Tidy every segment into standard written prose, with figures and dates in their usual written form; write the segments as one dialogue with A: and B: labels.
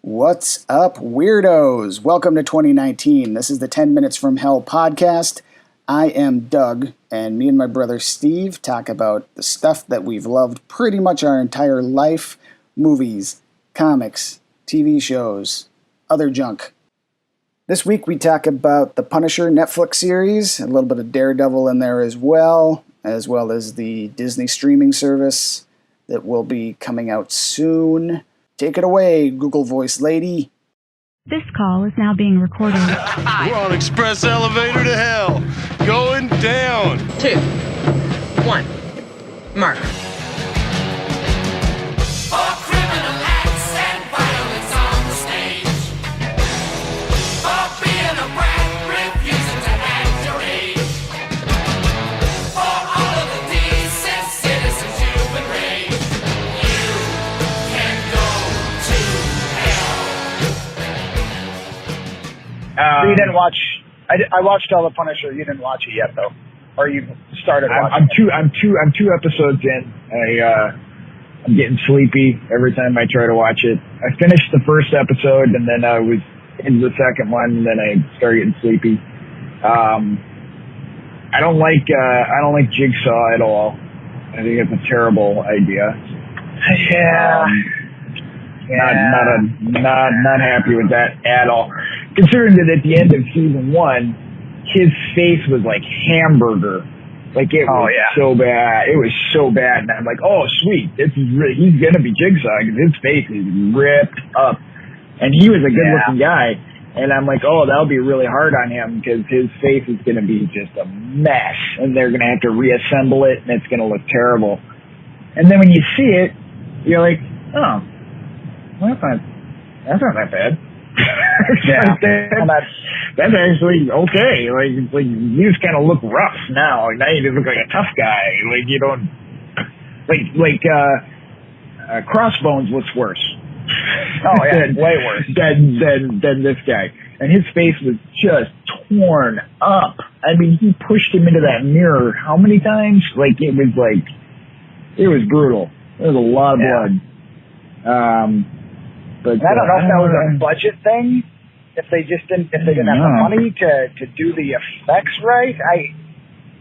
A: What's up, weirdos? Welcome to 2019. This is the 10 Minutes from Hell podcast. I am Doug, and me and my brother Steve talk about the stuff that we've loved pretty much our entire life. Movies, comics, TV shows, other junk. This week we talk about the Punisher Netflix series, a little bit of Daredevil in there as well as the Disney streaming service that will be coming out soon. Take it away, Google Voice lady.
B: This call is now being recorded.
C: We're on express elevator to hell. Going down.
D: 2, 1, mark.
E: For criminal acts and violence on the stage. For being a brat, refusing to act your age. For all of the decent citizens you've been raised. You can go to hell.
F: So you didn't watch. I watched all the Punisher. You didn't watch it yet, though, or you started watching.
G: I'm two episodes in. I'm getting sleepy every time I try to watch it. I finished the first episode and then I was into the second one, and then I started getting sleepy. I don't like Jigsaw at all. I think it's a terrible idea. Not happy with that at all. Considering that at the end of season 1, his face was like hamburger. Like it was so bad. It was so bad. And I'm like, oh sweet, he's gonna be Jigsaw because his face is ripped up. And he was a good looking guy. And I'm like, oh, that'll be really hard on him because his face is gonna be just a mess. And they're gonna have to reassemble it and it's gonna look terrible. And then when you see it, you're like, oh, well, that's not that bad. That's actually okay. Like you just kind of look rough now. Now you just look like a tough guy. Like you don't Crossbones looks worse.
F: Oh yeah, way worse
G: than this guy. And his face was just torn up. I mean, he pushed him into that mirror how many times? It was brutal. There was a lot of blood. But
F: I don't know if that was a budget thing. If they didn't have the money to do the effects right,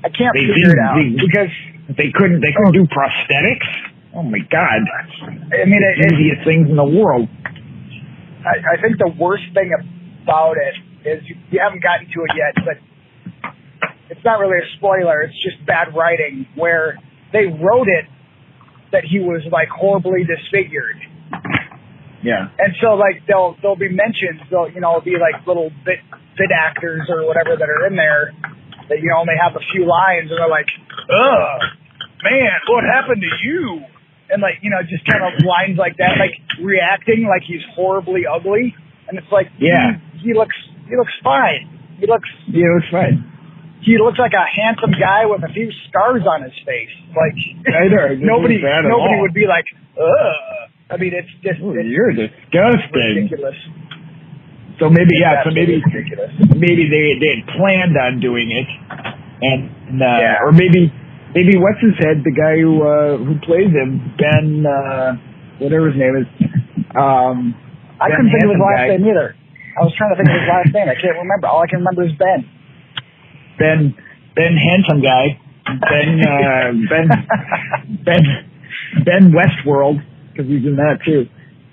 F: I can't figure it out because
G: they couldn't do prosthetics. Oh my God!
F: I mean,
G: it's the easiest things in the world.
F: I think the worst thing about it is you haven't gotten to it yet, but it's not really a spoiler. It's just bad writing where they wrote it that he was like horribly disfigured.
G: Yeah.
F: And so there'll be mentions, it'll be like little bit actors or whatever that are in there that only have a few lines and they're like, ugh, man, what happened to you? And just kind of lines like that, like reacting like he's horribly ugly. And it's like, he looks fine. He looks
G: fine.
F: He looks like a handsome guy with a few scars on his face. Like nobody would be like, ugh. I mean, it's just
G: you're disgusting.
F: Ridiculous.
G: So maybe
F: ridiculous.
G: Maybe they had planned on doing it, and or maybe what's his head, the guy who plays him, Ben, whatever his name is.
F: I couldn't think of his last name either. I was trying to think of his last name. I can't remember. All I can remember is Ben. Ben handsome guy. Ben Westworld. Because he's in that too.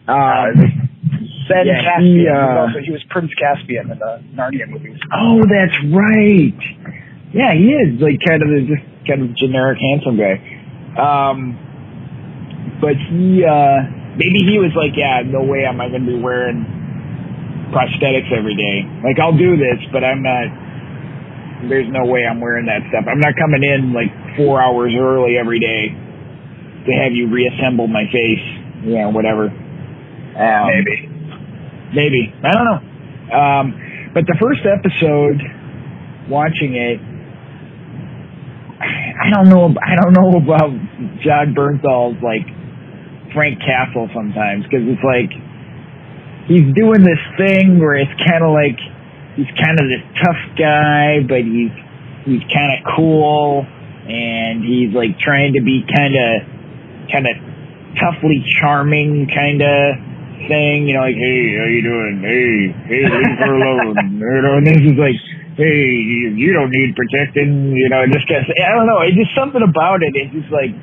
F: Ben Caspian. He was Prince Caspian in the Narnia movies.
G: Oh, that's right. Yeah, he is kind of generic handsome guy. But he maybe he was like, yeah, no way am I going to be wearing prosthetics every day. Like I'll do this, but I'm not. There's no way I'm wearing that stuff. I'm not coming in 4 hours early every day to have you reassemble my face, whatever. Maybe. I don't know. But the first episode, watching it, I don't know about John Bernthal's Frank Castle sometimes, because it's he's doing this thing where it's kind of he's kind of this tough guy, but he's kind of cool, and he's trying to be kind of toughly charming, kind of, thing, you know, like, hey, how you doing? Hey, leave her alone. You know, and this is like, hey, you don't need protecting, you know, just gets, I don't know, it's just something about it. It's just like,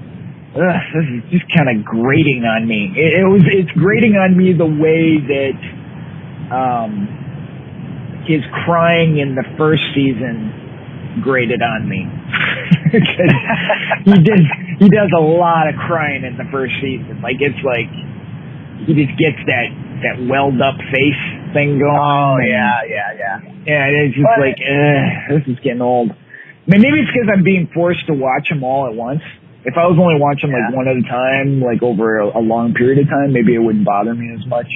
G: this is just kind of grating on me. It's grating on me the way that, his crying in the first season grated on me. he does a lot of crying in the first season. Like, it's like, he just gets that welled up face thing going.
F: Oh, yeah.
G: Yeah, it's just like, this is getting old. I mean, maybe it's because I'm being forced to watch them all at once. If I was only watching like one at a time, like over a long period of time, maybe it wouldn't bother me as much.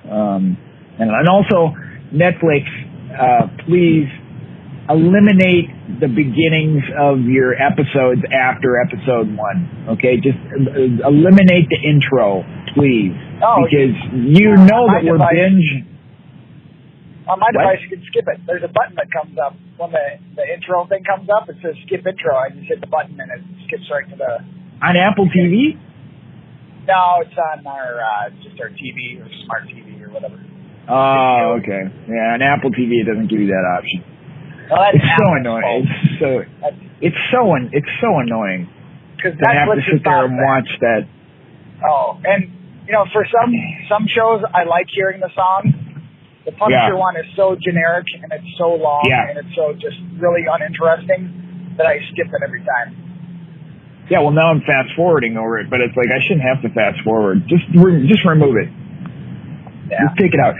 G: And also, Netflix, please eliminate the beginnings of your episodes after episode 1. Okay, just eliminate the intro, please, because you know that we're binge.
F: On my device, you can skip it. There's a button that comes up when the intro thing comes up. It says skip intro. I just hit the button and it skips right to the.
G: On Apple TV?
F: No, it's on our just our TV or smart TV or whatever.
G: Oh, okay. Yeah, on Apple TV it doesn't give you that option.
F: Well,
G: it's so annoying. It's so annoying.
F: Because
G: I have to sit there and watch that.
F: Oh, and you know, for some shows, I like hearing the song. The Punisher one is so generic and it's so long and it's so just really uninteresting that I skip it every time.
G: Yeah, well now I'm fast forwarding over it, but it's like I shouldn't have to fast forward. Just remove it. Yeah. Just take it out.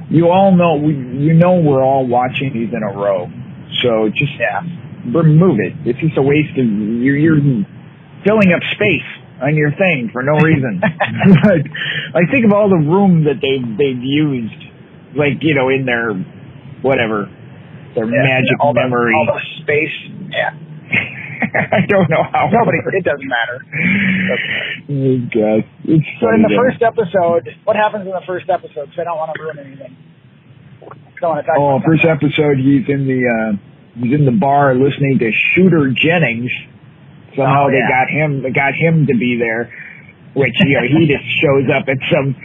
G: You all know we're all watching these in a row, so just remove it. It's just a waste of you're filling up space on your thing for no reason. I think of all the room that they've used. Like, you know, in their, whatever, their magic memory.
F: All the space,
G: I don't know how.
F: It doesn't matter.
G: Oh, God. It's
F: so in the first episode, what happens in the first episode? Because I don't want to ruin anything.
G: First episode, he's in the bar listening to Shooter Jennings. Somehow they got him to be there, which, you know, he just shows up at some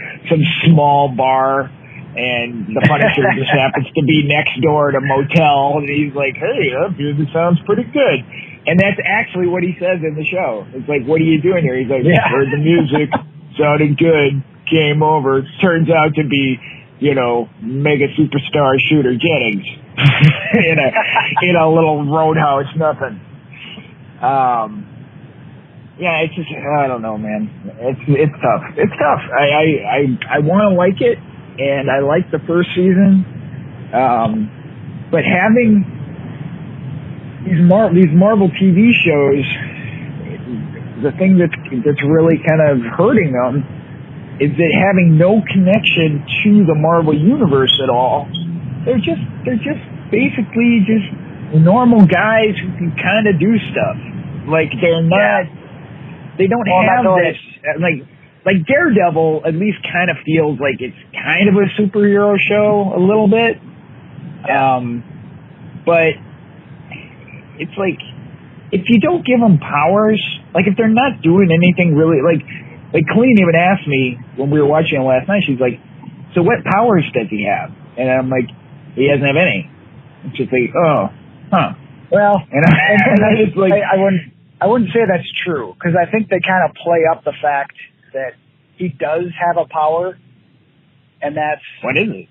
G: small bar. And the Punisher just happens to be next door at a motel, and he's like, hey, this sounds pretty good. And that's actually what he says in the show. It's like, what are you doing here? He's like, heard the music, sounded good, came over. Turns out to be, you know, mega superstar Shooter Jennings in a little roadhouse, nothing. Yeah, it's just, I don't know, man. It's tough. It's tough. I want to like it. And I liked the first season, but having these Marvel TV shows, the thing that's really kind of hurting them is that having no connection to the Marvel universe at all. They're just basically just normal guys who can kind of do stuff. Like they're not. They don't have this like Daredevil at least kind of feels like it's kind of a superhero show a little bit. But it's like, if you don't give them powers, like if they're not doing anything really, like Colleen even asked me when we were watching it last night, she's like, so what powers does he have? And I'm like, he doesn't have any. And she's like, oh, huh.
F: Well,
G: and I just like,
F: I wouldn't say that's true, because I think they kind of play up the fact that he does have a power, and that's...
G: What is it?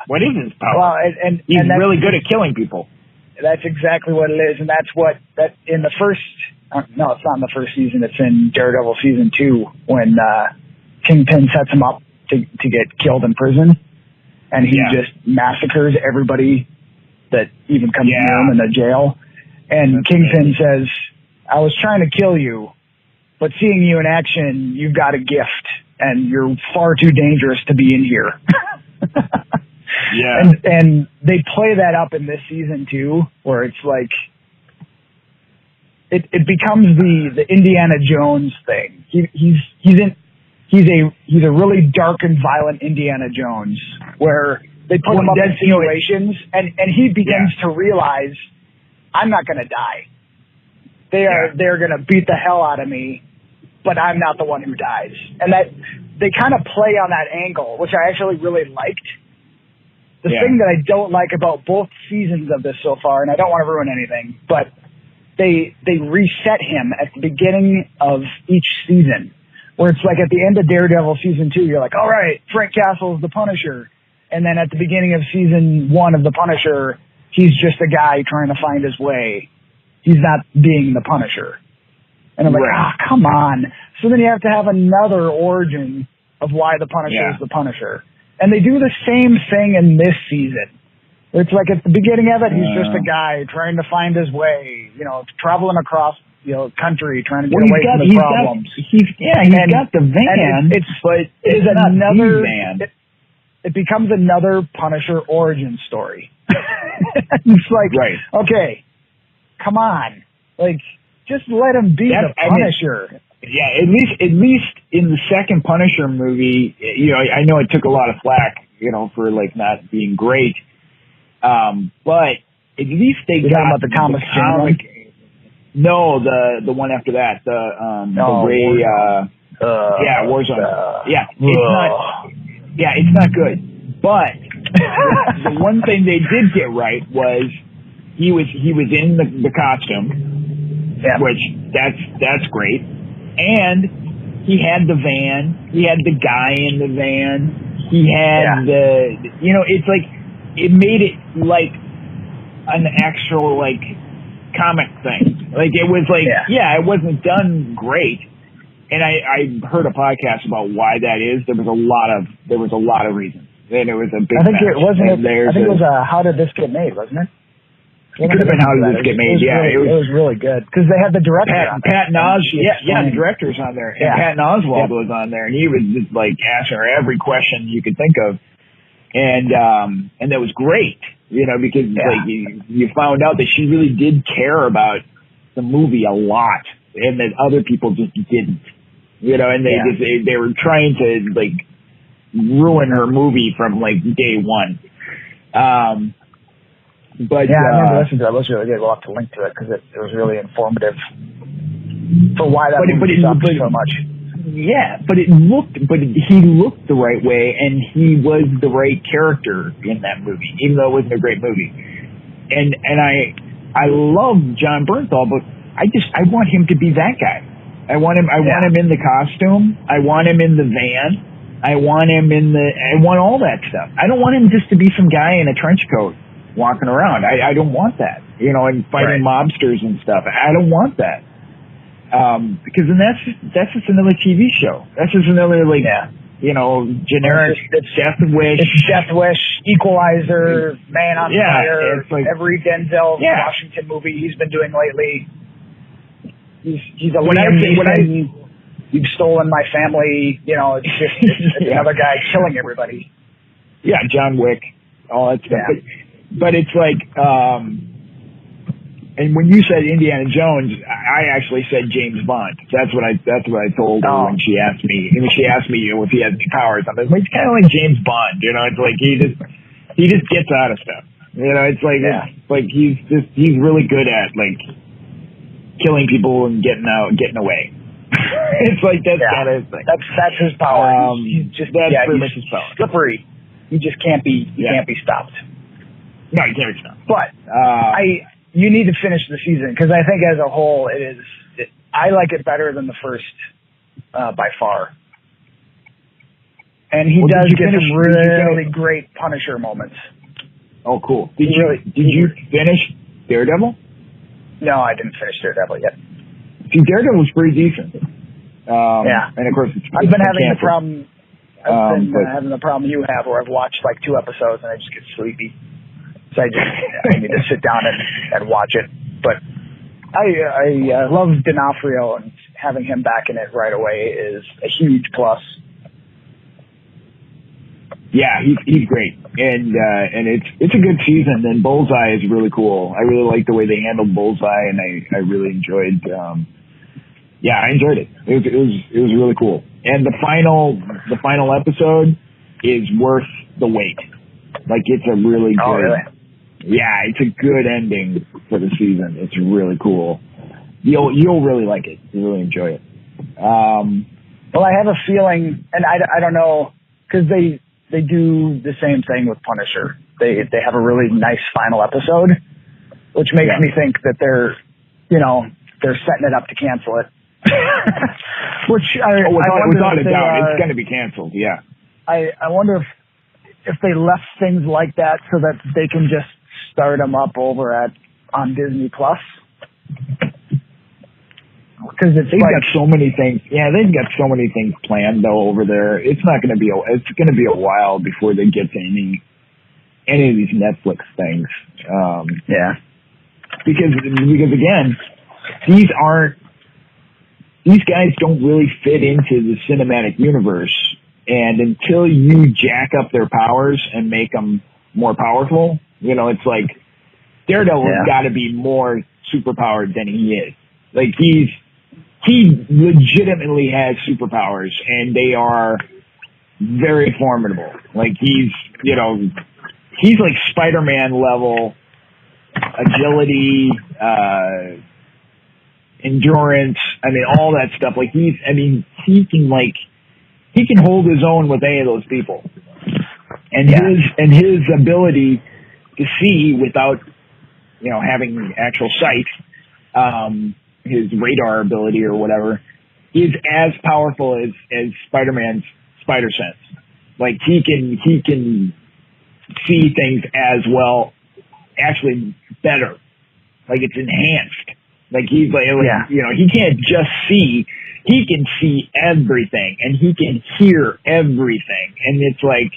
G: What is his power?
F: Well, and
G: he's really good at killing people.
F: That's exactly what it is, and that's what... that in the first... no, it's not in the first season. It's in Daredevil season 2, when Kingpin sets him up to get killed in prison, and he just massacres everybody that even comes near him in the jail. And that's Kingpin says, I was trying to kill you, but seeing you in action, you've got a gift, and you're far too dangerous to be in here. And they play that up in this season too, where it's like it becomes the Indiana Jones thing. He's a really dark and violent Indiana Jones, where they put him up in situations, and he begins to realize, I'm not going to die. They're going to beat the hell out of me, but I'm not the one who dies. And they kind of play on that angle, which I actually really liked. The
G: Yeah.
F: thing that I don't like about both seasons of this so far, and I don't want to ruin anything, but they reset him at the beginning of each season, where it's like at the end of Daredevil season 2, you're like, all right, Frank Castle's the Punisher. And then at the beginning of season 1 of the Punisher, he's just a guy trying to find his way. He's not being the Punisher. And I'm like, come on. So then you have to have another origin of why the Punisher is the Punisher. And they do the same thing in this season. It's like at the beginning of it, he's just a guy trying to find his way, traveling across, country, trying to get away from his problems.
G: He's got the van, but it's not the van.
F: It becomes another Punisher origin story. It's like, okay, come on. Like, just let him be the Punisher.
G: At least in the second Punisher movie, I know it took a lot of flack, for like not being great. But at least they got
F: about the Thomas
G: comic. No, the one after that, Warzone. It's not good. But the one thing they did get right was he was in the costume, which that's great, and he had the van, he had the guy in the van, he had it's like it made it like an actual like comic thing. Like it was like it wasn't done great. And I heard a podcast about why that is. There was a lot of reasons. And it was a big.
F: I think it was How Did This Get Made, wasn't it?
G: It could have been How Did This Get Made.
F: It was really good because they had the director.
G: Pat Oswalt. The director's on there. And Pat Oswalt was on there, and he was just like asking her every question you could think of, and that was great. Because like you found out that she really did care about the movie a lot, and that other people just didn't. And they were trying to like ruin her movie from like day one. But
F: I remember listening to it. It was really good. We'll have to link to it because it was really informative for why that movie sucked so much.
G: Yeah, but he looked the right way, and he was the right character in that movie, even though it wasn't a great movie. And I love John Bernthal, but I want him to be that guy. I want him in the costume. I want him in the van. I want all that stuff. I don't want him just to be some guy in a trench coat walking around. I don't want that, and fighting mobsters and stuff. I don't want that. Because then that's just another TV show. That's just another generic Death Wish.
F: It's Death Wish, Equalizer, Man on Fire,
G: it's like,
F: every Denzel Washington movie he's been doing lately. He's a Liam Neeson, you've stolen my family, it's another guy killing everybody.
G: Yeah, John Wick, all that stuff.
F: Yeah.
G: But it's like, and when you said Indiana Jones, I actually said James Bond. That's what I told her when she asked me. If he has any powers, I'm like, it's kind of like James Bond. It's like he just gets out of stuff. It's like it's like he's really good at like killing people and getting away. It's like that's kind of his thing.
F: That's his power. He's just
G: pretty much his power.
F: Slippery. He just can't be stopped.
G: No, you can't be stopped.
F: But you need to finish the season because I think as a whole I like it better than the first by far. And he does get some really great Punisher moments.
G: Oh, cool. Did you finish Daredevil?
F: No, I didn't finish Daredevil yet.
G: See, Daredevil was pretty decent. And of course,
F: I've been having the problem. Having the problem you have, where I've watched like 2 episodes and I just get sleepy. So I need to sit down and watch it. But I love D'Onofrio, and having him back in it right away is a huge plus.
G: Yeah, he's great, and it's a good season. And Bullseye is really cool. I really like the way they handled Bullseye, and I really enjoyed. I enjoyed it. It was really cool. And the final episode is worth the wait. Like it's a really good.
F: Oh, really?
G: Yeah, it's a good ending for the season. It's really cool. You'll really like it. You'll really enjoy it.
F: Well, I have a feeling, and I don't know, because they do the same thing with Punisher. They have a really nice final episode, which makes me think that they're setting it up to cancel it. Which
G: without a doubt, it's going to be canceled. Yeah.
F: I wonder if they left things like that so that they can just start them up over on Disney Plus. Because they've got
G: so many things. Yeah, they've got so many things planned though over there. It's not going to be. It's going to be a while before they get to any of these Netflix things. Because again, these guys don't really fit into the cinematic universe, and until you jack up their powers and make them more powerful, it's like Daredevil's got to be more superpowered than he is. Like he legitimately has superpowers, and they are very formidable. Like he's like Spider-Man level agility, endurance. I mean, all that stuff. Like he can hold his own with any of those people, and his ability to see without having actual sight. His radar ability or whatever is as powerful as Spider-Man's spider sense. Like he can see things as well, actually better. Like it's enhanced. Like he can't just see, he can see everything and he can hear everything. And it's like,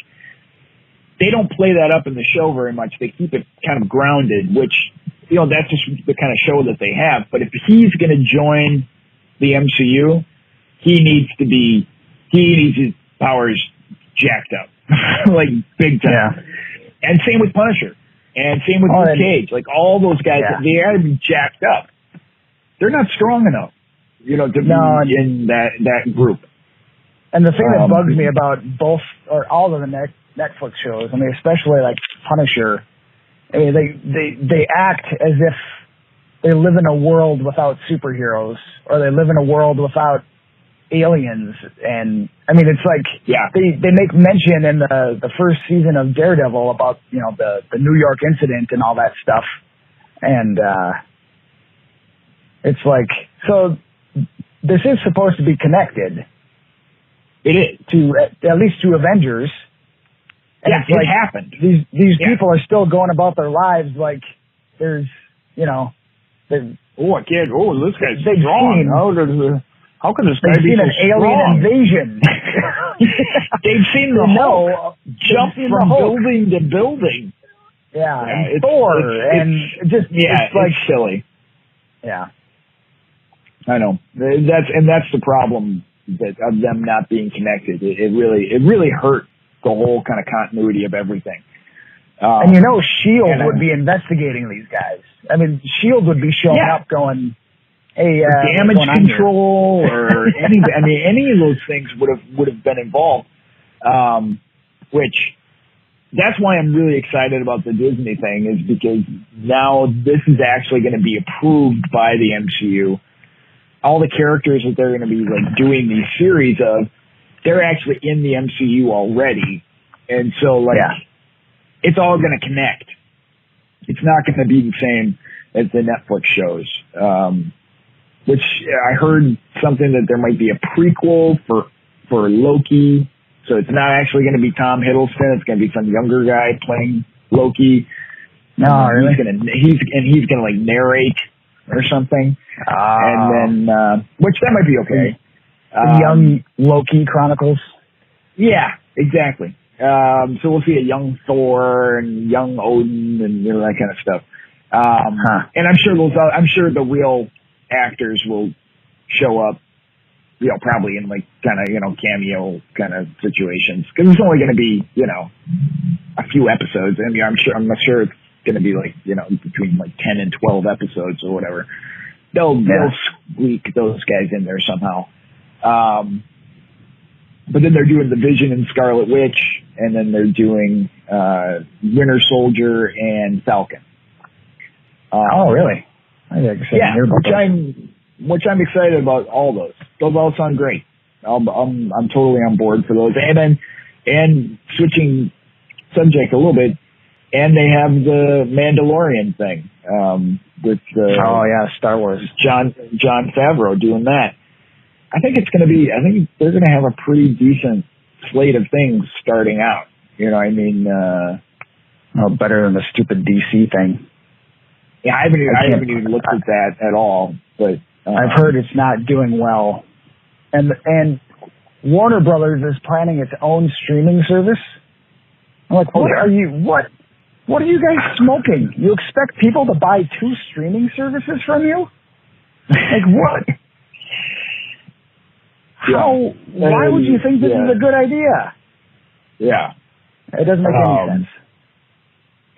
G: they don't play that up in the show very much. They keep it kind of grounded, which, that's just the kind of show that they have. But if he's going to join the MCU, he needs his powers jacked up, like big time. Yeah. And same with Punisher, and same with Luke Cage. Like all those guys, they got to be jacked up. They're not strong enough, to be in that group.
F: And the thing that bugs me about both or all of the Netflix shows, I mean, especially like Punisher. I mean, they act as if they live in a world without superheroes, or they live in a world without aliens. And I mean, it's like they make mention in the first season of Daredevil about the New York incident and all that stuff, and it's like, so this is supposed to be connected.
G: It is
F: to at least to Avengers. And
G: it happened.
F: These people are still going about their lives like there's,
G: this guy's strong. How can this guy be so
F: an alien invasion?
G: They've seen the Hulk jump from building to building.
F: Yeah, and Thor, it's
G: silly.
F: Yeah,
G: I know. That's the problem of them not being connected. It really hurt the whole kind of continuity of everything.
F: And S.H.I.E.L.D. would be investigating these guys. I mean, S.H.I.E.L.D. would be showing up going, hey,
G: damage control or any of those things would have been involved. Which that's why I'm really excited about the Disney thing, is because now this is actually going to be approved by the MCU. All the characters that they're going to be like doing these series of, they're actually in the MCU already. And so it's all going to connect. It's not going to be the same as the Netflix shows. Which I heard something that there might be a prequel for Loki. So it's not actually going to be Tom Hiddleston. It's going to be some younger guy playing Loki.
F: No, really?
G: He's going to like narrate or something. And then, which that might be okay.
F: Young Loki Chronicles.
G: Yeah, exactly. So we'll see a young Thor and young Odin and that kind of stuff. And I'm sure the real actors will show up, probably in like kind of, cameo kind of situations, because it's only going to be, a few episodes. I mean, I'm not sure it's going to be like, between like 10 and 12 episodes or whatever. They'll squeak those guys in there somehow. But then they're doing the Vision and Scarlet Witch, and then they're doing Winter Soldier and Falcon.
F: Oh, really?
G: Which I'm excited about all those. Those all sound great. I'm totally on board for those. And switching subject a little bit, and they have the Mandalorian thing with
A: Star Wars.
G: John Favreau doing that. I think they're going to have a pretty decent slate of things starting out. You know, I mean,
A: better than the stupid DC thing.
G: Yeah, I haven't even looked at that at all. But
F: I've heard it's not doing well, and Warner Brothers is planning its own streaming service. I'm like, what are you guys smoking? You expect people to buy 2 streaming services from you? Like what? How? Why would you think this is a good idea?
G: Yeah,
F: it doesn't make any sense.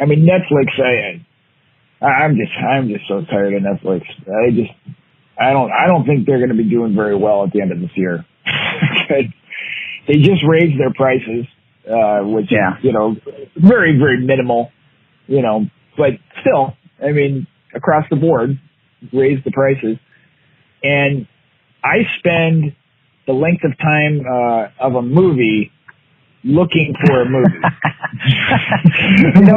G: I mean, Netflix. I'm just so tired of Netflix. I don't think they're going to be doing very well at the end of this year. They just raised their prices, which you know, very, very minimal, you know, but still, I mean, across the board, raised the prices. And I spend the length of time of a movie looking for a movie.
F: You know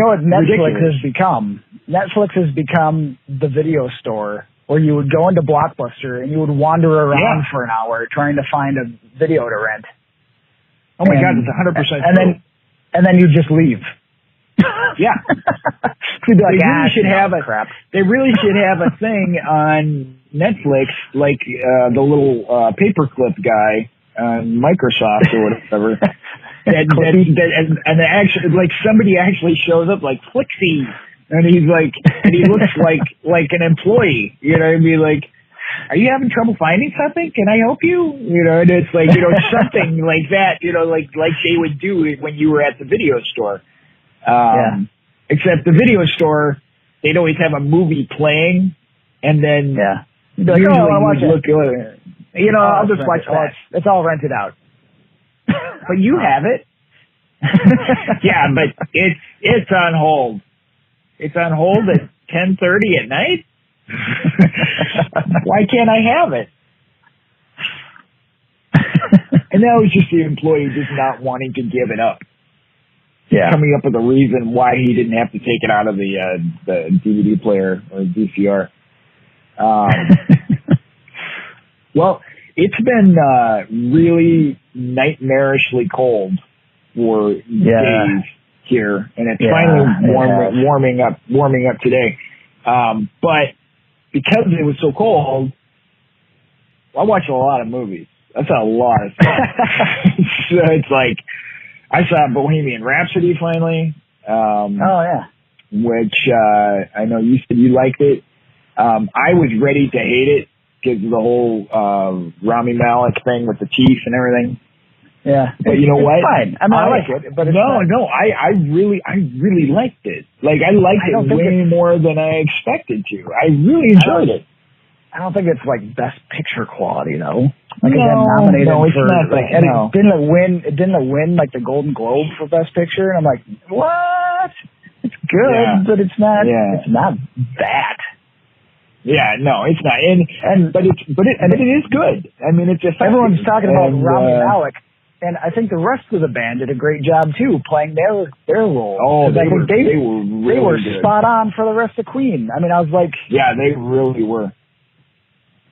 F: what Netflix
G: ridiculous.
F: has become? Netflix has become the video store where you would go into Blockbuster and you would wander around for an hour trying to find a video to rent.
G: Oh my God, it's 100% true.
F: And then you just leave.
G: Yeah.
F: You'd be like,
G: They really should have a thing on Netflix, like the little paperclip guy on Microsoft or whatever. and actually, like, somebody actually shows up like Flixie, and he looks like an employee. You know what I mean? Like, are you having trouble finding something? Can I help you? You know, and it's like, you know, something like that. You know, like they would do when you were at the video store. Except the video store, they'd always have a movie playing, and then
F: usually
G: you would look, you know, I'll just watch that.
F: It's all rented out.
G: But you have it. Yeah, but it's on hold. It's on hold at 10:30 at night. Why can't I have it? And that was just the employee just not wanting to give it up.
F: Yeah.
G: Coming up with a reason why he didn't have to take it out of the DVD player or VCR. Well, it's been really nightmarishly cold for days here, and it's finally warming up today. But because it was so cold, I watched a lot of movies. That's a lot of stuff. So it's like, I saw Bohemian Rhapsody finally. Which I know you said you liked it. I was ready to hate it because of the whole Rami Malek thing with the teeth and everything.
F: Yeah,
G: but you know what?
F: Fine. I mean, I like it, but
G: I really liked it. Like, I liked it way more than I expected to. I really enjoyed it.
F: I don't think it's like best picture quality though. Like
G: it's not. Like,
F: didn't it win like the Golden Globe for best picture? And I'm like, what? It's good, but it's not. Yeah. It's not that.
G: Yeah, no, it's not. But it is good. I mean, it's just
F: everyone's talking about Rami Malek. And I think the rest of the band did a great job too, playing their role.
G: Oh, they were
F: spot on for the rest of Queen. I mean, I was like,
G: yeah, they really were.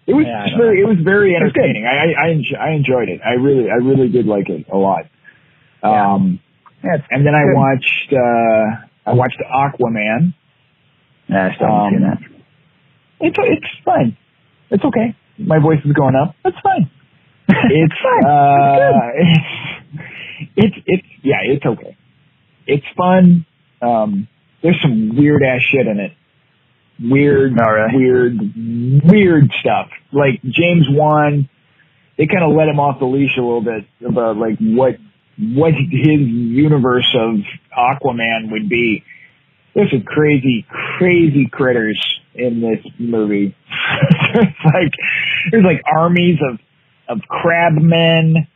G: It was very entertaining. I enjoyed it. I really did like it a lot. And then I watched Aquaman.
F: Yeah, I still haven't seen that.
G: It's fine. It's okay. My voice is going up. It's fine. It's it's okay. It's fun. There's some weird ass shit in it. Weird stuff. Like James Wan, they kind of let him off the leash a little bit about like what his universe of Aquaman would be. There's some crazy critters in this movie. There's like armies of crab men.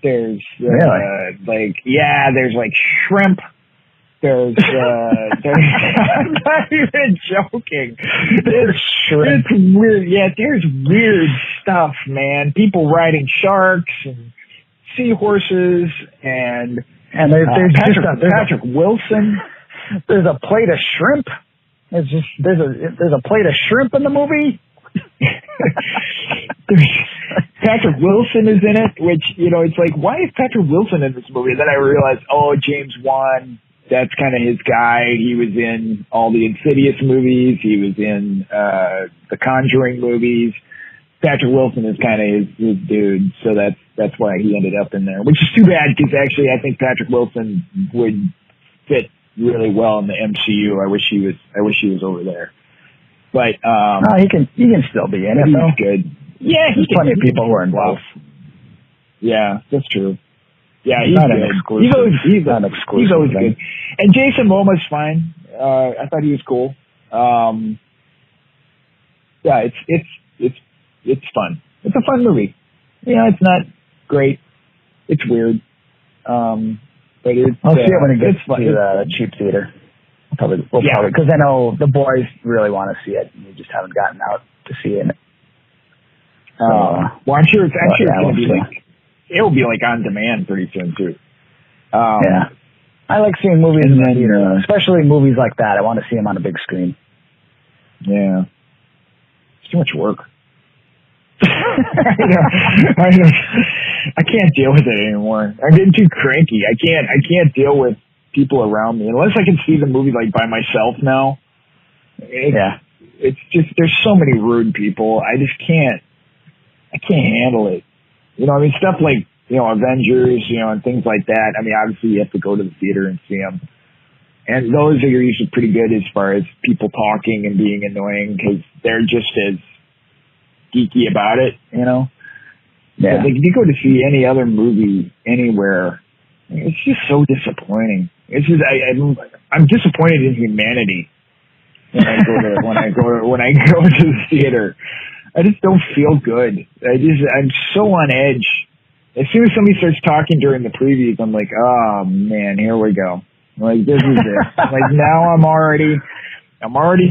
G: There's there's like shrimp. I'm not even joking. It's weird. Yeah, there's weird stuff, man. People riding sharks and seahorses and
H: there's
G: Patrick Wilson.
H: There's a plate of shrimp. There's a plate of shrimp in the movie.
G: Patrick Wilson is in it, which, it's like, why is Patrick Wilson in this movie? And then I realized, James Wan, that's kind of his guy. He was in all the Insidious movies. He was in the Conjuring movies. Patrick Wilson is kind of his dude, so that's why he ended up in there, which is too bad because actually I think Patrick Wilson would fit really well in the MCU. I wish he was over there. But
H: he can still be in it.
G: He's
H: though.
G: Good. Yeah,
H: there's plenty of people who are involved.
G: Yeah, that's true. Yeah, he's
H: not
G: good.
H: An exclusive.
G: He's
H: not exclusive.
G: He's always good. And Jason Momoa's fine. I thought he was cool. Yeah, it's fun. It's a fun movie. It's not great. It's weird. But it's
H: I'll see it when it gets
G: fun.
H: to the cheap theater. Probably because I know the boys really want to see it, and we just haven't gotten out to see it.
G: Well, I'm sure it's going to be it'll be on demand pretty soon too.
H: Yeah, I like seeing movies in the theater, especially movies like that. I want to see them on a big screen.
G: Yeah, it's too much work. I can't deal with it anymore. I'm getting too cranky. I can't deal with people around me unless I can see the movie by myself now. It's just there's so many rude people. I just can't handle it. Stuff like Avengers, and things like that. Obviously you have to go to the theater and see them, and those are usually pretty good as far as people talking and being annoying because they're just as geeky about it, Yeah. But if you go to see any other movie anywhere, it's just so disappointing. It's just I'm disappointed in humanity when I go to the theater. I just don't feel good. I'm so on edge. As soon as somebody starts talking during the previews, I'm like, oh man, here we go. This is it. Now I'm already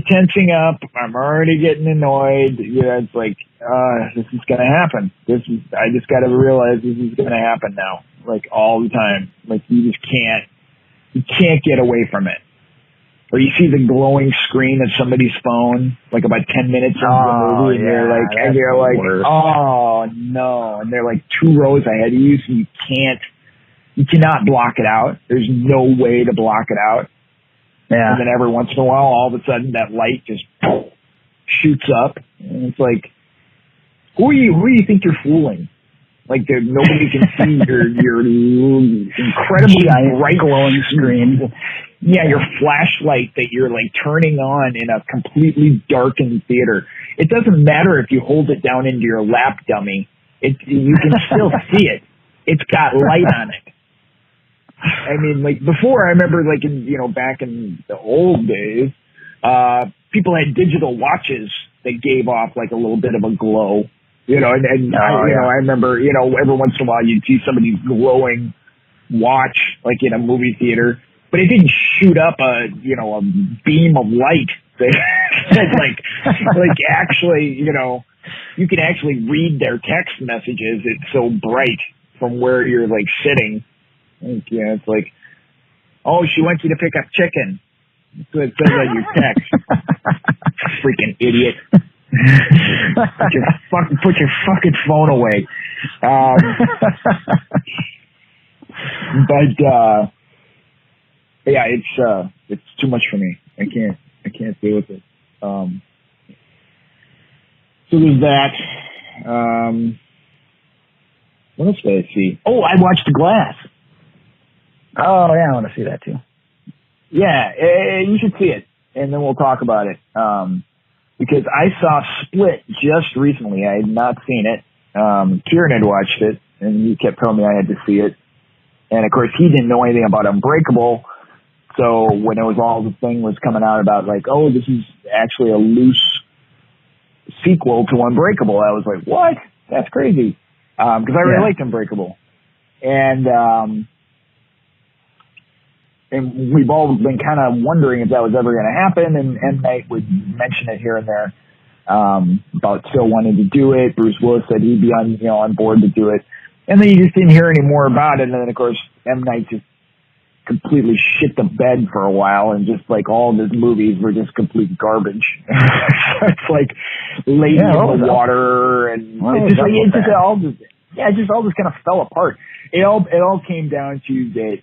G: tensing up. I'm already getting annoyed. It's like, this is gonna happen. I just gotta realize this is gonna happen now. All the time. You just can't get away from it. Or you see the glowing screen of somebody's phone, about 10 minutes into the movie, and you're like, oh no, and they're 2 rows ahead of you, so you cannot block it out. There's no way to block it out.
H: Yeah.
G: And then every once in a while, all of a sudden, that light just shoots up, and it's like, who do you think you're fooling? Nobody can see your incredibly bright glowing screen. Yeah, your flashlight that you're turning on in a completely darkened theater. It doesn't matter if you hold it down into your lap dummy. You can still see it. It's got light on it. Before, I remember back in the old days, people had digital watches that gave off a little bit of a glow. I remember, every once in a while you'd see somebody's glowing watch, in a movie theater, but it didn't shoot up a beam of light that, actually, you can actually read their text messages. It's so bright from where you're, sitting. It's like, oh, she wants you to pick up chicken. That's what it says on your text. Freaking idiot. Put your fucking phone away. Yeah, it's too much for me. I can't deal with it. So there's that. What else did I see? Oh, I watched The Glass.
H: Oh yeah, I want to see that too.
G: Yeah, you should see it, and then we'll talk about it. Because I saw Split just recently. I had not seen it. Kieran had watched it, and he kept telling me I had to see it. And, of course, he didn't know anything about Unbreakable. So when it was all the thing was coming out about, this is actually a loose sequel to Unbreakable, I was like, what? That's crazy. Because I really liked Unbreakable. And and we've all been kind of wondering if that was ever going to happen. And M. Night would mention it here and there about still wanting to do it. Bruce Willis said he'd be on board to do it, and then you just didn't hear any more about it. And then of course M. Night just completely shit the bed for a while, and just like all of his movies were just complete garbage. It's like Lady in the Water, and it all just kind of fell apart. It all came down to that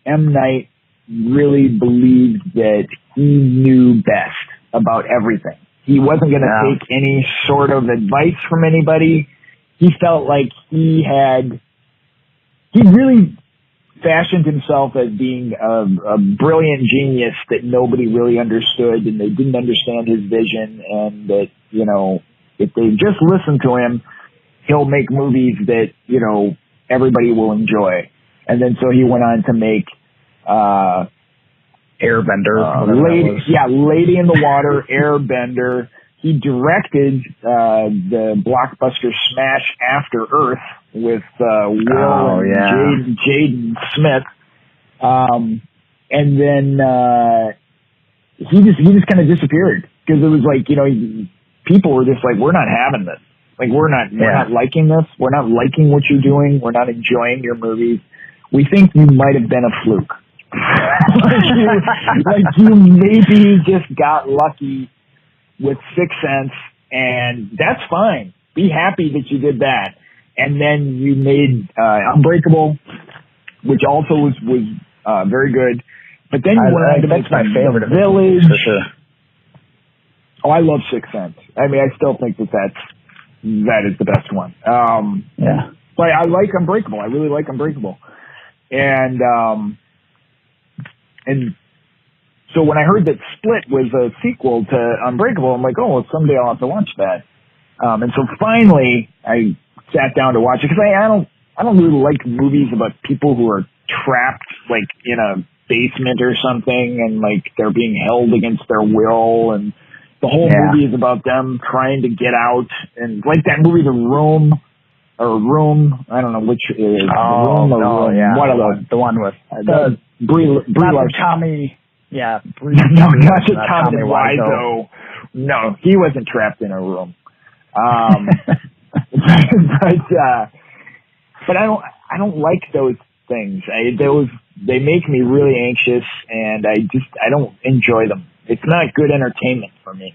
G: M. Night really believed that he knew best about everything. He wasn't going to take any sort of advice from anybody. He felt like he really fashioned himself as being a brilliant genius that nobody really understood, and they didn't understand his vision, and that, if they just listen to him, he'll make movies that, everybody will enjoy. And then so he went on to make
H: Airbender.
G: Lady in the Water, Airbender. He directed the blockbuster smash After Earth with Will and Jaden Smith. And then he just kind of disappeared, because it was like, people were just like, we're not having this. Like, we're not liking this. We're not liking what you're doing. We're not enjoying your movies. We think you might have been a fluke. like you maybe just got lucky with Sixth Sense, and that's fine. Be happy that you did that. And then you made Unbreakable, which also was very good. But then you went on to make
H: my favorite
G: Village.
H: For sure.
G: Oh, I love Sixth Sense. I mean, I still think that is the best one. But I like Unbreakable. I really like Unbreakable. And so when I heard that Split was a sequel to Unbreakable, I'm like, oh, well, someday I'll have to watch that. And so finally I sat down to watch it, because I don't really like movies about people who are trapped like in a basement or something, and like they're being held against their will, and the whole movie is about them trying to get out. And like that movie, The Room, I don't know which it is.
H: Oh, no, yeah.
G: One of those.
H: The one with
G: Brie Larson.
H: Tommy. Yeah.
G: No, not the Tommy Wiseau. No, he wasn't trapped in a room. But I don't like those things. They make me really anxious, and I don't enjoy them. It's not good entertainment for me.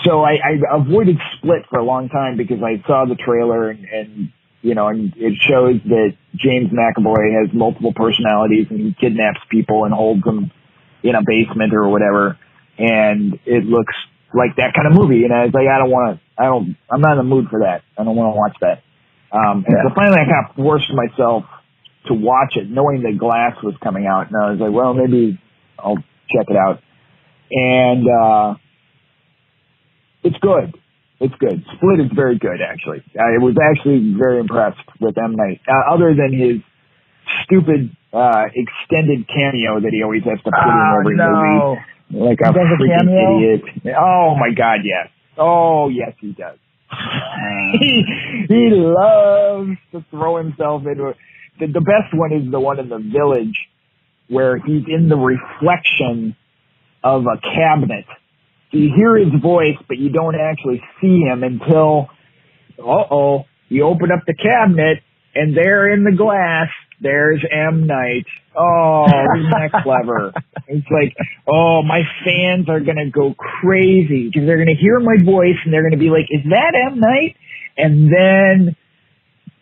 G: So I avoided Split for a long time, because I saw the trailer, and it shows that James McAvoy has multiple personalities, and he kidnaps people and holds them in a basement or whatever. And it looks like that kind of movie. And I was like, I'm not in the mood for that. I don't want to watch that. And so finally I kind of forced myself to watch it, knowing that Glass was coming out. And I was like, well, maybe I'll check it out. And it's good. It's good. Split is very good, actually. I was actually very impressed with M. Night, other than his stupid extended cameo that he always has to put in every movie. Like a freaking idiot. Oh, my God, yes. Oh, yes, he does. He loves to throw himself into it. The best one is the one in The Village, where he's in the reflection of a cabinet. So you hear his voice, but you don't actually see him until, you open up the cabinet, and there in the glass, there's M. Night. Oh, isn't that clever? It's like, oh, my fans are going to go crazy, because they're going to hear my voice, and they're going to be like, is that M. Night? And then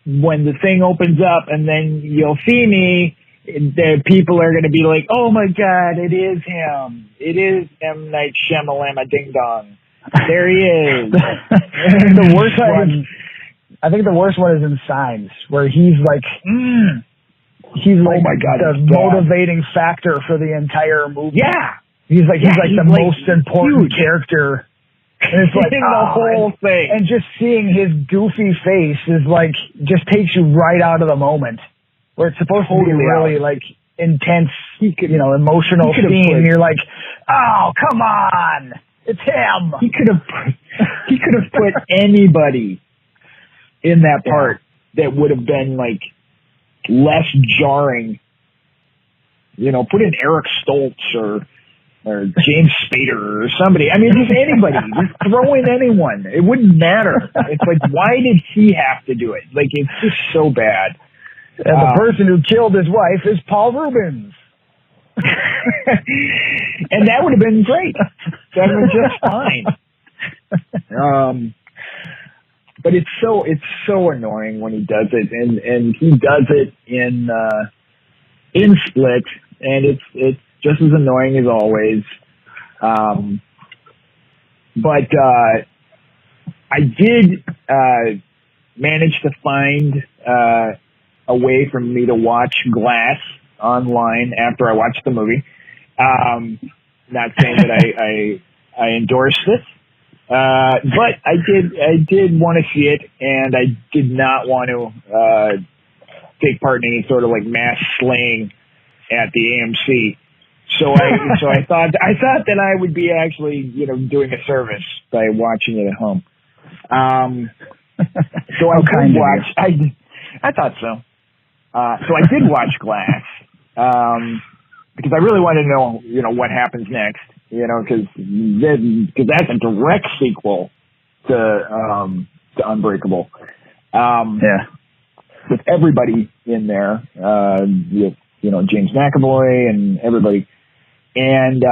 G: when the thing opens up, and then you'll see me, the people are going to be like, oh my God, it is him. It is M. Night Shyamalama Ding Dong. There he is.
H: The worst one, I think the worst one is in Signs, where he's like, he's like the motivating factor for the entire movie.
G: Yeah.
H: He's like the most important character. And it's like
G: in the whole thing.
H: And just seeing his goofy face is like, just takes you right out of the moment. Where it's supposed to be really like intense, emotional scene. And you're like, oh, come on. It's him.
G: He could have put anybody in that part that would have been like less jarring Put in Eric Stoltz or James Spader or somebody. I mean, just anybody. Just throw in anyone. It wouldn't matter. It's like, why did he have to do it? Like, it's just so bad.
H: And the person who killed his wife is Paul Rubens.
G: And that would have been great. That would have been just fine. But it's so annoying when he does it, and he does it in Split, and it's just as annoying as always. But I did manage to find a way for me to watch Glass online after I watched the movie. Not saying that I endorsed it, but I did want to see it, and I did not want to take part in any sort of like mass slaying at the AMC. So I thought that I would be actually doing a service by watching it at home. So I did watch. I thought so. So I did watch Glass. Because I really wanted to know, what happens next, because that's a direct sequel to Unbreakable. With everybody in there, with, James McAvoy and everybody. And,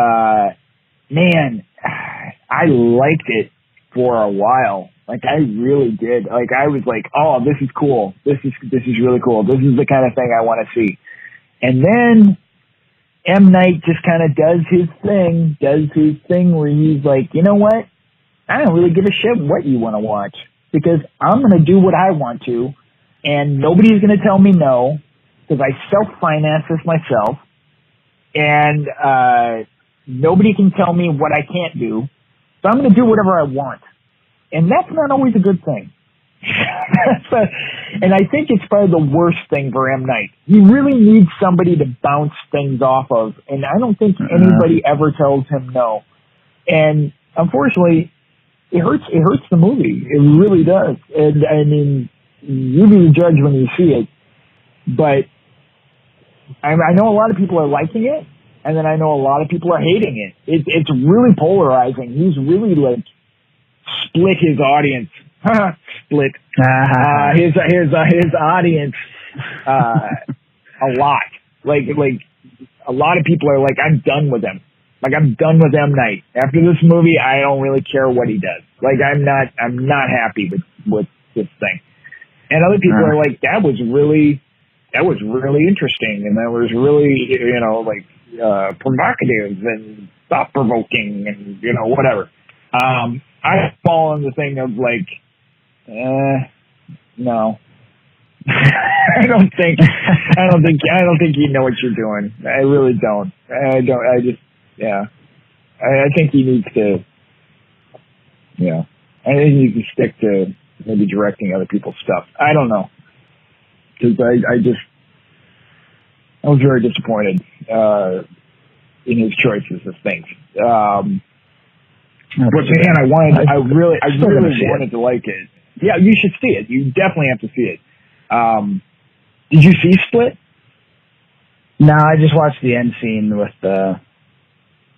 G: man, I liked it for a while. Like, I really did. Like, I was like, oh, this is cool. This is really cool. This is the kind of thing I want to see. And then M. Night just kind of does his thing where he's like, you know what? I don't really give a shit what you want to watch, because I'm going to do what I want to, and nobody's going to tell me no, because I self-finance this myself, and nobody can tell me what I can't do, so I'm going to do whatever I want. And that's not always a good thing. And I think it's probably the worst thing for M. Night. He really needs somebody to bounce things off of, and I don't think anybody ever tells him no. And unfortunately, it hurts the movie. It really does. And I mean, you be the judge when you see it. But I know a lot of people are liking it, and then I know a lot of people are hating it. It's really polarizing. He's really like split his audience. Split his audience a lot. Like a lot of people are like, I'm done with him. Like, I'm done with M. Night. After this movie, I don't really care what he does. Like, I'm not happy with this thing. And other people are like, that was really interesting, and that was really provocative and thought provoking, and whatever. I fall on the thing of like, no. I don't think you know what you're doing. I really don't. I think he needs to, I think he needs to stick to maybe directing other people's stuff. I don't know. Cause I was very disappointed, in his choices of things. But man, I really wanted to like it. Yeah, you should see it. You definitely have to see it. Did you see Split?
H: No, I just watched the end scene with the.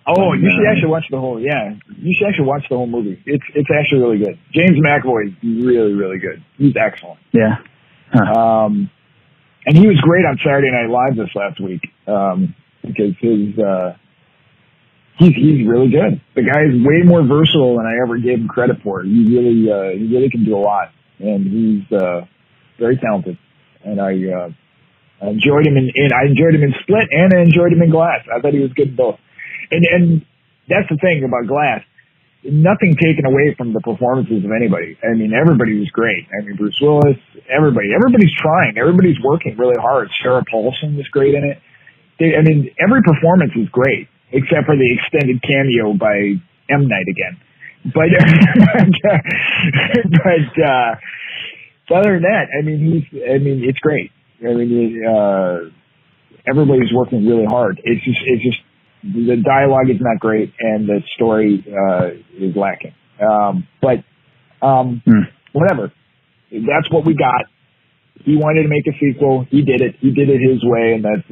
G: Oh, you should actually watch the whole. Yeah, you should actually watch the whole movie. It's actually really good. James McAvoy is really, really good. He's excellent.
H: Yeah. Huh.
G: And he was great on Saturday Night Live this last week, because he's really good. The guy is way more versatile than I ever gave him credit for. He really can do a lot, and he's very talented. And I enjoyed him in Split, and I enjoyed him in Glass. I thought he was good in both. And that's the thing about Glass. Nothing taken away from the performances of anybody. I mean, everybody was great. I mean, Bruce Willis, everybody's trying. Everybody's working really hard. Sarah Paulson was great in it. Every performance is great, except for the extended cameo by M. Night again. But other than that, it's great. Everybody's working really hard. It's just the dialogue is not great, and the story is lacking. Whatever. That's what we got. He wanted to make a sequel. He did it. He did it his way, and that's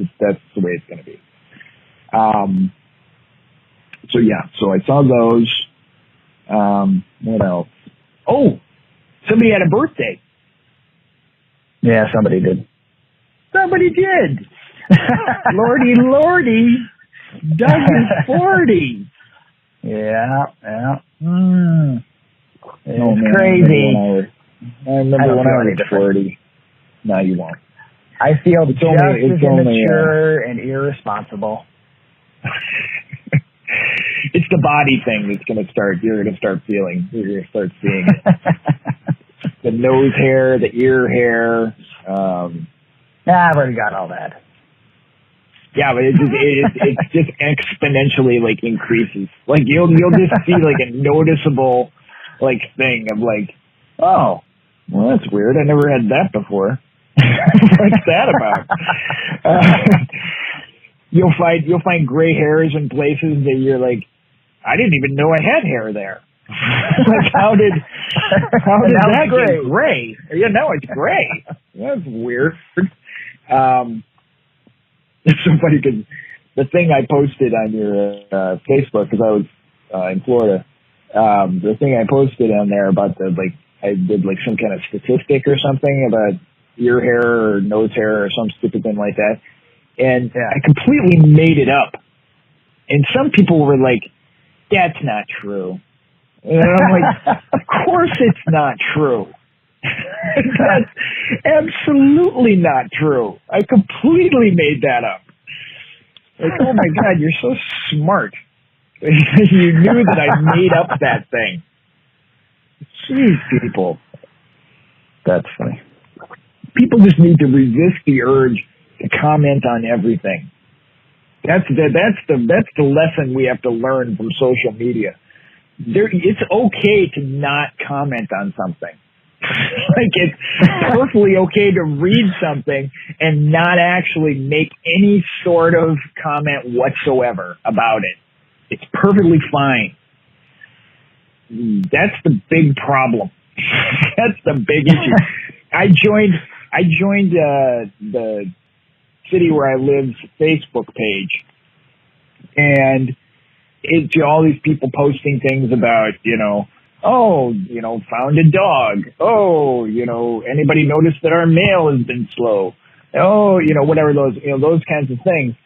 G: the way it's going to be. So yeah, so I saw those. What else? Oh, somebody had a birthday.
H: Yeah, somebody did.
G: Somebody did. Lordy. Doug is 40.
H: Yeah.
G: It's
H: crazy.
G: I remember when I was 40. No, you won't.
H: I feel just as immature
G: only,
H: and irresponsible.
G: It's the body thing that's going to start. You're going to start feeling. You're going to start seeing it. The nose hair, the ear hair.
H: I've already got all that.
G: Yeah, but it just exponentially like increases. Like you'll just see like a noticeable like thing of like, oh, well that's weird. I never had that before. What's that about? You'll find gray hairs in places that you're like, I didn't even know I had hair there. Like how did that get gray? Yeah, now it's gray. That's weird. It's so funny because the thing I posted on your Facebook, because I was in Florida, the thing I posted on there about I did like some kind of statistic or something about ear hair or nose hair or some stupid thing like that, and I completely made it up. And some people were like, "That's not true." And I'm like, "Of course it's not true. That's absolutely not true. I completely made that up." Like, oh my God, you're so smart. You knew that I made up that thing. Jeez, people.
H: That's funny.
G: People just need to resist the urge to comment on everything. That's the lesson we have to learn from social media. It's okay to not comment on something. Like it's perfectly okay to read something and not actually make any sort of comment whatsoever about it. It's perfectly fine. That's the big problem. That's the big issue. I joined the city where I live's Facebook page, and it's all these people posting things about, found a dog. Oh, anybody noticed that our mail has been slow? Oh, whatever those kinds of things.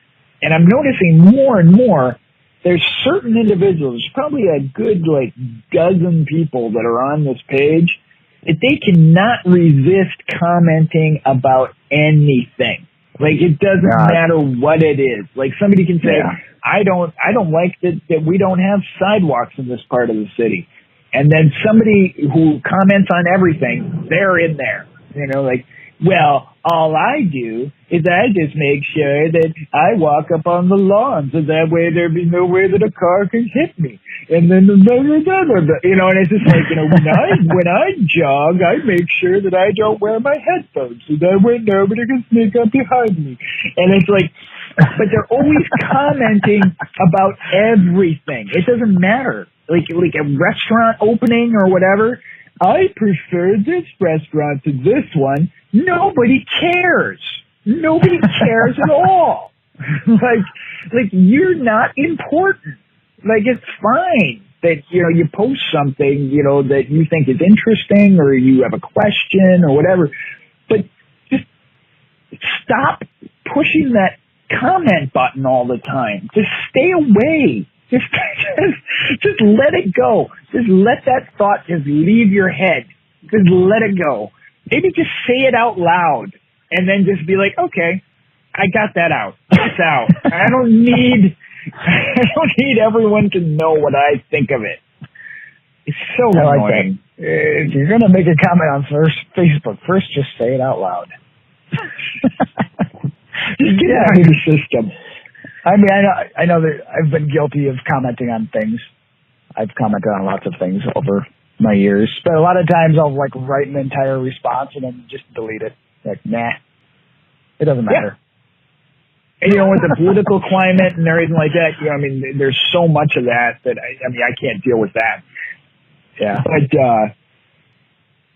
G: And I'm noticing more and more, there's certain individuals, probably a good dozen people that are on this page, that they cannot resist commenting about anything. Like it doesn't matter what it is. Like somebody can say, I don't like that we don't have sidewalks in this part of the city. And then somebody who comments on everything, they're in there. Well, all I do is I just make sure that I walk up on the lawn so that way there'd be no way that a car can hit me. And then, and it's just like, when I jog, I make sure that I don't wear my headphones so that way nobody can sneak up behind me. And it's like, but they're always commenting about everything. It doesn't matter. Like a restaurant opening or whatever. I prefer this restaurant to this one. Nobody cares. Nobody cares at all. Like you're not important. Like it's fine that, you post something, that you think is interesting or you have a question or whatever, but just stop pushing that comment button all the time. Just stay away. Just let it go. Just let that thought just leave your head. Just let it go. Maybe just say it out loud and then just be like, okay, I got that out. It's out. I don't need everyone to know what I think of it. It's so annoying.
H: If you're going to make a comment on Facebook, first just say it out loud.
G: Just get out of the system.
H: I mean, I know that I've been guilty of commenting on things. I've commented on lots of things over my years, but a lot of times I'll write an entire response and then just delete it. Nah, it doesn't matter.
G: Yeah. And with the political climate and everything like that, there's so much of that I can't deal with that.
H: Yeah.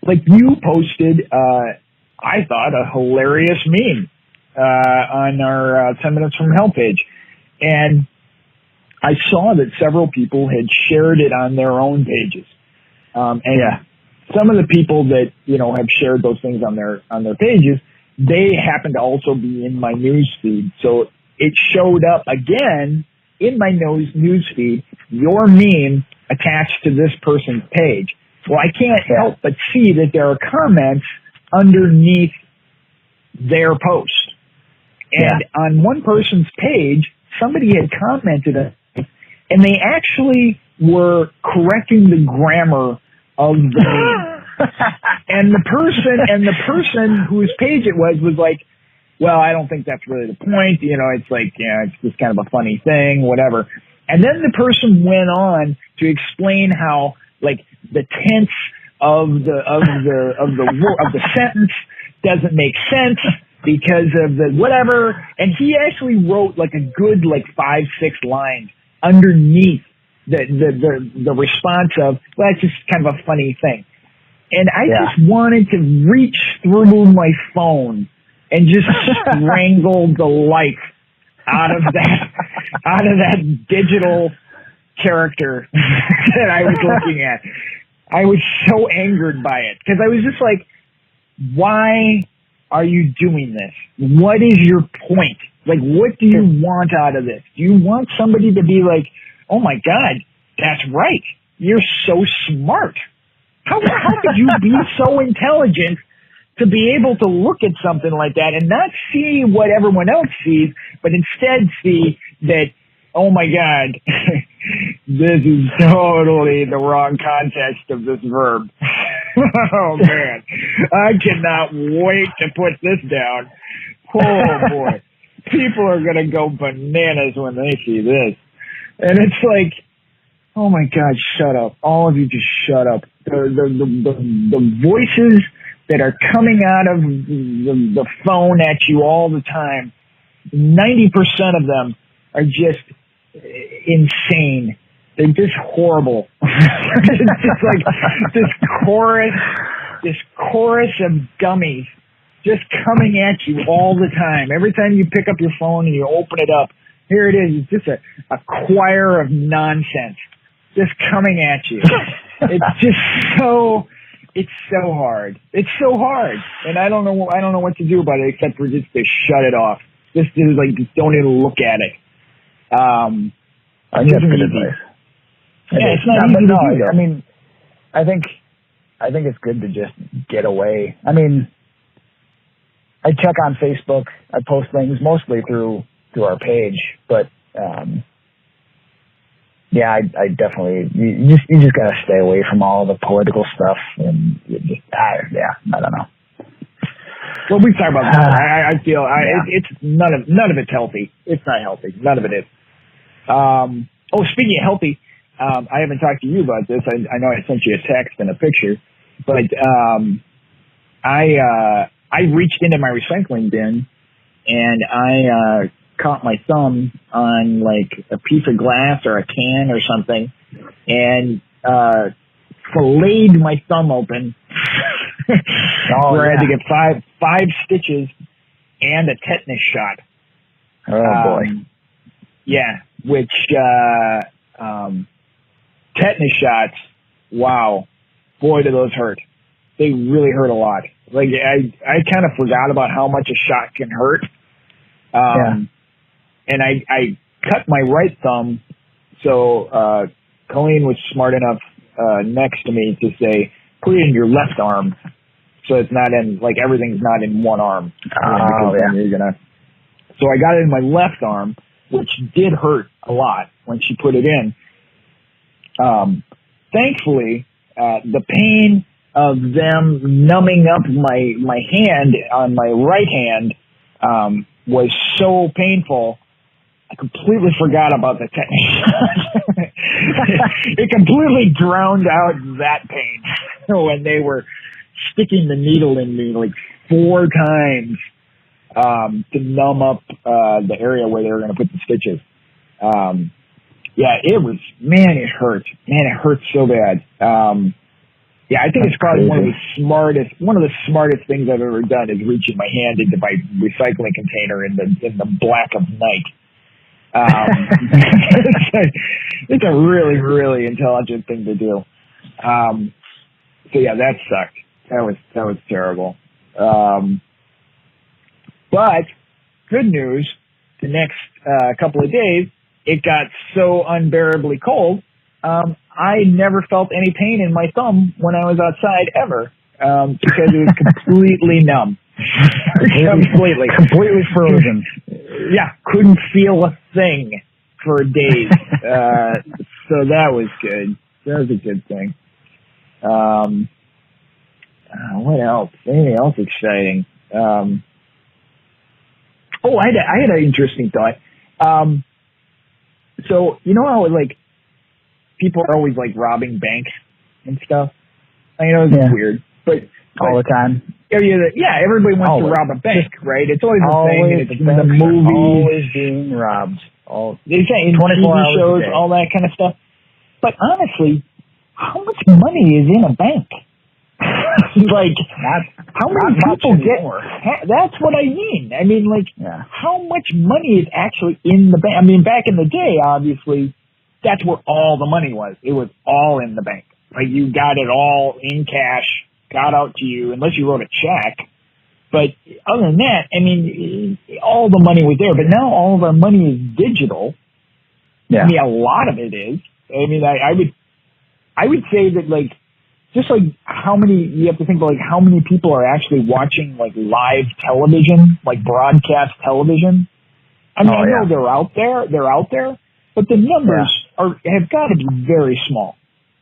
G: But you posted, I thought a hilarious meme on our 10 Minutes from Hell page. And I saw that several people had shared it on their own pages. Some of the people that, have shared those things on their pages, they happen to also be in my news feed. So it showed up again in my news feed, your meme attached to this person's page. Well, I can't help but see that there are comments underneath their post. And on one person's page, somebody had commented, and they actually were correcting the grammar of the meme. and the person whose page it was like, well, I don't think that's really the point. It's like, it's just kind of a funny thing, whatever. And then the person went on to explain how, like, the tense of the sentence doesn't make sense because of the whatever. And he actually wrote like a good 5-6 lines underneath the response of, well, that's just kind of a funny thing. And I just wanted to reach through my phone and just strangle the life out of that digital character that I was looking at. I was so angered by it because I was just like, why are you doing this? What is your point? Like, what do you want out of this? Do you want somebody to be like, oh my God, that's right. You're so smart. How could you be so intelligent to be able to look at something like that and not see what everyone else sees, but instead see that, oh my God, this is totally the wrong context of this verb. Oh man, I cannot wait to put this down. Oh boy, people are going to go bananas when they see this. And it's like, oh my God, shut up. All of you just shut up. The voices that are coming out of the phone at you all the time, 90% of them are just insane. They're just horrible. It's just like this chorus of dummies just coming at you all the time. Every time you pick up your phone and you open it up, here it is. It's just a choir of nonsense just coming at you. It's so hard. It's so hard. And I don't know what to do about it except for just to shut it off. Just don't even look at it.
H: That's good advice.
G: Yeah, it's not easy to do, though.
H: I mean, I think it's good to just get away. I mean, I check on Facebook. I post things mostly through our page, but I definitely you just gotta stay away from all the political stuff and I don't know.
G: Well, we talk about that. I feel it's none of it's healthy. It's not healthy. None of it is. Speaking of healthy, I haven't talked to you about this. I know I sent you a text and a picture, but I reached into my recycling bin and I caught my thumb on like a piece of glass or a can or something and filleted my thumb open where I had to get five stitches and a tetanus shot.
H: Oh boy.
G: Yeah, which tetanus shots, wow, boy do those hurt. They really hurt a lot. Like I kind of forgot about how much a shot can hurt. And I cut my right thumb, so Colleen was smart enough next to me to say, put it in your left arm, so it's not in, like, everything's not in one arm. So I got it in my left arm, which did hurt a lot when she put it in. Thankfully, the pain of them numbing up my hand on my right hand was so painful, I completely forgot about the tetanus. It completely drowned out that pain when they were sticking the needle in me like 4 times to numb up the area where they were going to put the stitches. It was, it hurt. Man, it hurt so bad. I think it's probably one of the smartest things I've ever done is reaching my hand into my recycling container in the black of night It's a really, really intelligent thing to do. So yeah, that sucked. That was terrible. But good news, the next couple of days, it got so unbearably cold. I never felt any pain in my thumb when I was outside ever, because it was completely numb. completely frozen. Yeah, couldn't feel a thing for days. So that was good. That was a good thing. What else? Anything else exciting? I had an interesting thought. So you know how like people are always like robbing banks and stuff. I know it's weird, but
H: all the time.
G: Yeah, everybody wants to rob a bank, right? It's always a thing, and it's in the movies.
H: Always being robbed.
G: They say in
H: 24
G: TV
H: hours
G: shows, all that kind of stuff. But honestly, how much money is in a bank? Like, how many people get? That's what I mean. I mean, like, how much money is actually in the bank? I mean, back in the day, obviously, that's where all the money was. It was all in the bank. Like, you got it all in cash, got out to you, unless you wrote a check. But other than that, I mean, all the money was there. But now all of our money is digital. Yeah. I mean, a lot of it is. I mean, I would say that, like, just like how many, you have to think about like how many people are actually watching like live television, like broadcast television. I mean, I know they're out there, but the numbers have got to be very small.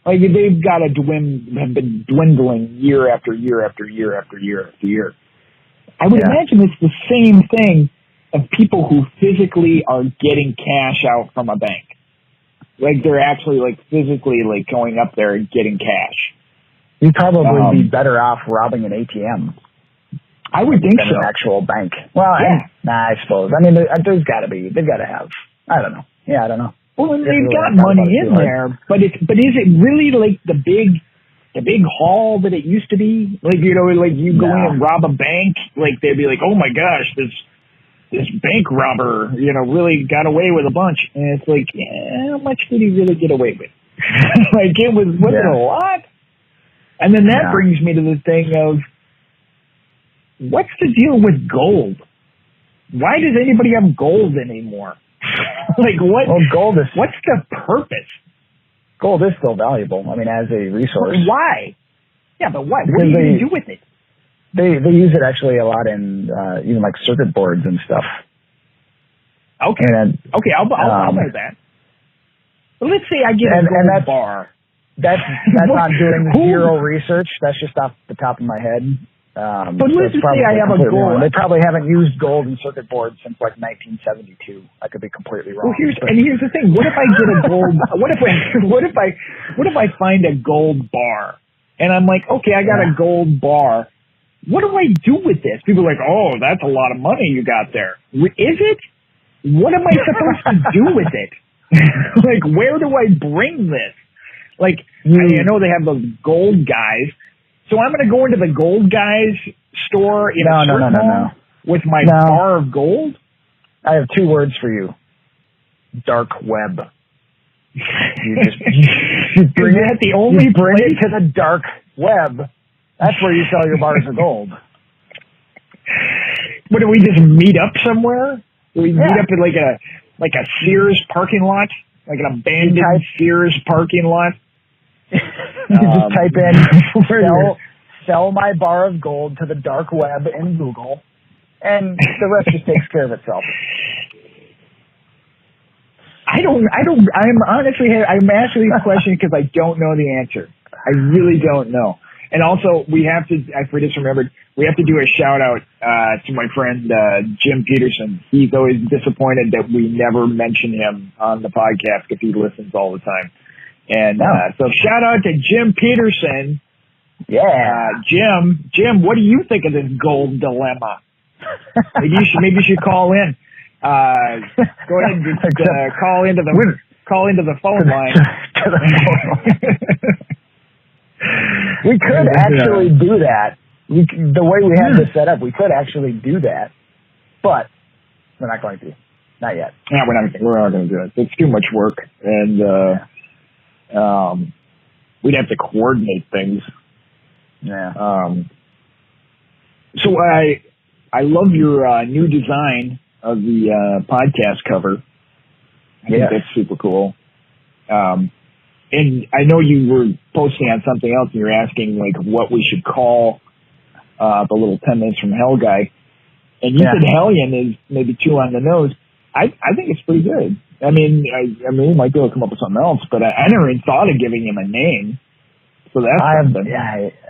G: Like they've got to have been dwindling year after year after year after year after year. I would imagine it's the same thing of people who physically are getting cash out from a bank. Like they're actually like physically like going up there and getting cash.
H: You'd probably be better off robbing an ATM.
G: I would think so.
H: An actual bank. Well, I suppose. I mean, they've got to have. I don't know. Yeah, I don't know.
G: Well, they've got money in there, but is it really like the big haul that it used to be? Like, you know, like you go in and rob a bank, like they'd be like, oh my gosh, this bank robber, you know, really got away with a bunch. And it's like, how much did he really get away with? Like it was it a lot? And then that brings me to the thing of, what's the deal with gold? Why does anybody have gold anymore? Like what?
H: Well,
G: what's the purpose?
H: Gold is still valuable. I mean, as a resource.
G: But why? Yeah, but why? What do you do with it?
H: They use it actually a lot in even like circuit boards and stuff.
G: Okay. Okay, I'll buy that. But let's say I get a gold bar.
H: That's not doing zero research. That's just off the top of my head.
G: But let's just say I have a gold.
H: They probably haven't used gold in circuit boards since like 1972. I could be completely wrong.
G: Well, here's the thing. What if I get a gold? What if I find a gold bar? And I'm like, okay, I got a gold bar. What do I do with this? People are like, oh, that's a lot of money you got there. Is it? What am I supposed to do with it? Like, where do I bring this? Like, I know they have those gold guys. So I'm going to go into the gold guys store in a strip mall with my bar of gold?
H: I have two words for you. Dark web. You bring it to the dark web. That's where you sell your bars of gold.
G: What, do we just meet up somewhere? Do we meet up in like a Sears parking lot? Like an abandoned Sears parking lot?
H: You just type in sell my bar of gold to the dark web in Google, and the rest just takes care of itself. I'm asking this question because I don't know the answer. I really don't know. And also, I just remembered, we have to do a shout out to my friend Jim Peterson. He's always disappointed that we never mention him on the podcast because he listens all the time. And so shout out to Jim Peterson. Yeah.
G: Jim, what do you think of this gold dilemma? Maybe you should call in. Go ahead and call into the phone line.
H: We could actually do that. The way we have this set up, we could actually do that, but we're not going to. Not yet.
G: Yeah, we're not going to do it. It's too much work, and we'd have to coordinate things.
H: Yeah.
G: So I love your new design of the podcast cover. I think that's super cool. And I know you were posting on something else, and you're asking like what we should call the little 10 Minutes from Hell guy. And you said Hellion is maybe too on the nose. I think it's pretty good. I mean, we might be able to come up with something else, but I never even thought of giving him a name. So that's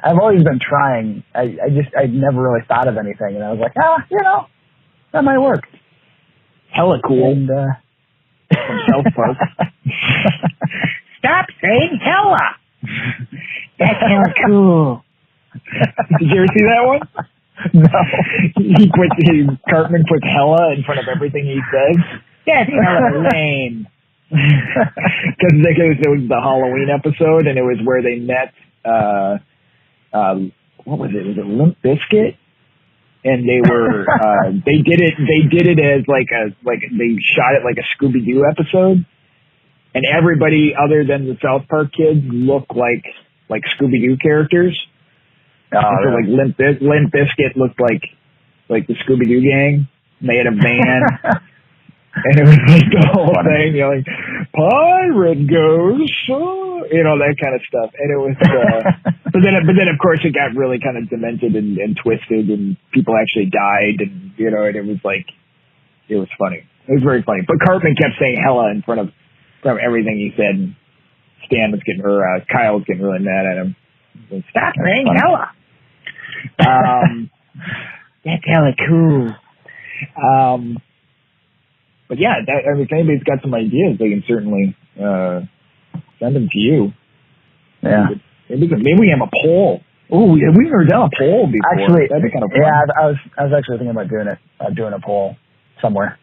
H: I've always been trying. I never really thought of anything, and I was like, that might work.
G: Hella cool.
H: And,
G: from South Park.
D: Stop saying hella. That's hella cool.
G: Did you ever see that one?
H: No.
G: Cartman puts hella in front of everything he says.
D: That's hella lame.
G: Because it was the Halloween episode, and it was where they met, what was it? Was it Limp Bizkit? And they were, they did it as they shot it like a Scooby-Doo episode. And everybody other than the South Park kids looked like Scooby-Doo characters. So like Limp Bizkit looked like the Scooby-Doo gang. And they had a van. And it was like the whole thing, like, pirate ghost, that kind of stuff. And it was, but then of course it got really kind of demented and twisted, and people actually died, and and it was like, it was funny. It was very funny. But Cartman kept saying hella in front of everything he said, and Stan was Kyle was getting really mad at him. Stop saying hella.
D: That's hella cool.
G: But yeah, if anybody's got some ideas, they can certainly send them to you.
H: Yeah.
G: Maybe we have a poll. Oh, we've never done a poll before.
H: Actually,
G: that'd be kind of fun.
H: Yeah, I was actually thinking about doing a poll somewhere.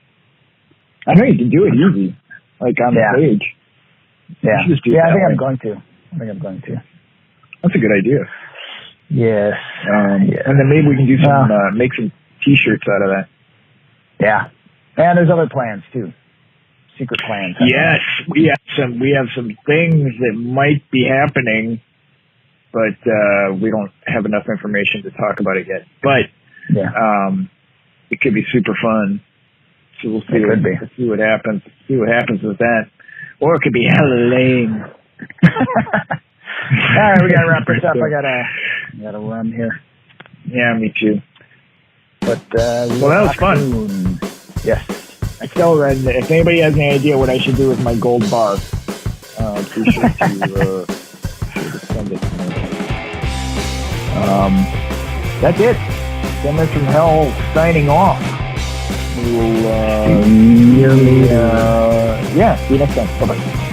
G: I know you can do it easy, like on the page.
H: Yeah. I think I'm going to.
G: That's a good idea.
H: Yes.
G: And then maybe we can do some make some T-shirts out of that.
H: Yeah. And there's other plans too. Secret plans.
G: Yes, we have some things that might be happening, but we don't have enough information to talk about it yet. But it could be super fun. So we'll see. We'll see what happens. See what happens with that. Or it could be hella lame.
H: All right, we gotta wrap this up. I gotta run here.
G: Yeah, me too.
H: But
G: well, that was fun.
H: Yes.
G: If anybody has any idea what I should do with my gold bar, be sure to send it to me. That's it. 10 Minutes from Hell signing off. We'll see you next time. Bye-bye.